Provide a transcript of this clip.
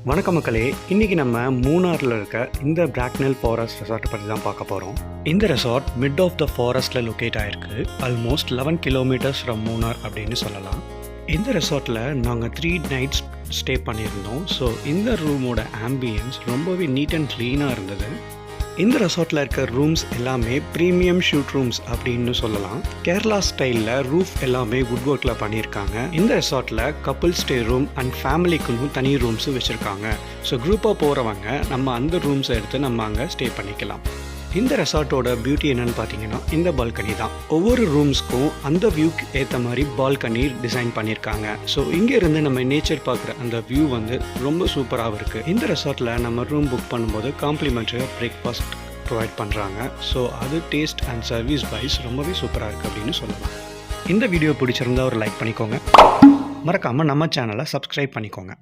வணக்கம் மக்களே, இன்றைக்கி நம்ம மூணாரில் இருக்க இந்த பிராக்னல் ஃபாரஸ்ட் ரெசார்ட்டை பற்றி தான் பார்க்க போகிறோம். இந்த ரெசார்ட் மிட் ஆஃப் த ஃபாரஸ்ட்டில் லொக்கேட் ஆகிருக்கு. ஆல்மோஸ்ட் 11 கிலோமீட்டர்ஸ் ஃப்ரம் மூணார் அப்படின்னு சொல்லலாம். இந்த ரெசார்ட்டில் நாங்கள் 3 nights ஸ்டே பண்ணியிருந்தோம். ஸோ இந்த ரூமோட ஆம்பியன்ஸ் ரொம்பவே நீட் அண்ட் க்ளீனாக இருந்தது. இந்த ரெசார்ட்டில் இருக்க ரூம்ஸ் எல்லாமே ப்ரீமியம் ஷூட் ரூம்ஸ் அப்படின்னு சொல்லலாம். கேரளா ஸ்டைலில் ரூஃப் எல்லாமே வுட் ஒர்க்கில் பண்ணியிருக்காங்க. இந்த ரெசார்ட்டில் கப்புள் ஸ்டே ரூம் அண்ட் ஃபேமிலிக்குன்னு தனி ரூம்ஸும் வச்சுருக்காங்க. ஸோ குரூப்பாக போகிறவங்க நம்ம அந்த ரூம்ஸை எடுத்து நம்ம அங்கே ஸ்டே பண்ணிக்கலாம். இந்த ரெசார்ட்டோட பியூட்டி என்னென்னு பார்த்தீங்கன்னா இந்த பால்கனி தான். ஒவ்வொரு ரூம்ஸ்க்கும் அந்த வியூக்கு ஏற்ற மாதிரி பால்கனி டிசைன் பண்ணியிருக்காங்க. ஸோ இங்கேருந்து நம்ம நேச்சர் பார்க்குற அந்த வியூ வந்து ரொம்ப சூப்பராகவும் இருக்குது. இந்த ரெசார்ட்டில் நம்ம ரூம் புக் பண்ணும்போது காம்ப்ளிமெண்ட்ரியாக பிரேக்ஃபாஸ்ட் ப்ரொவைட் பண்ணுறாங்க. ஸோ அது டேஸ்ட் அண்ட் சர்வீஸ் வைஸ் ரொம்பவே சூப்பராக இருக்குது அப்படின்னு சொல்லலாம். இந்த வீடியோ பிடிச்சிருந்தா ஒரு லைக் பண்ணிக்கோங்க. மறக்காமல் நம்ம சேனலை சப்ஸ்கிரைப் பண்ணிக்கோங்க.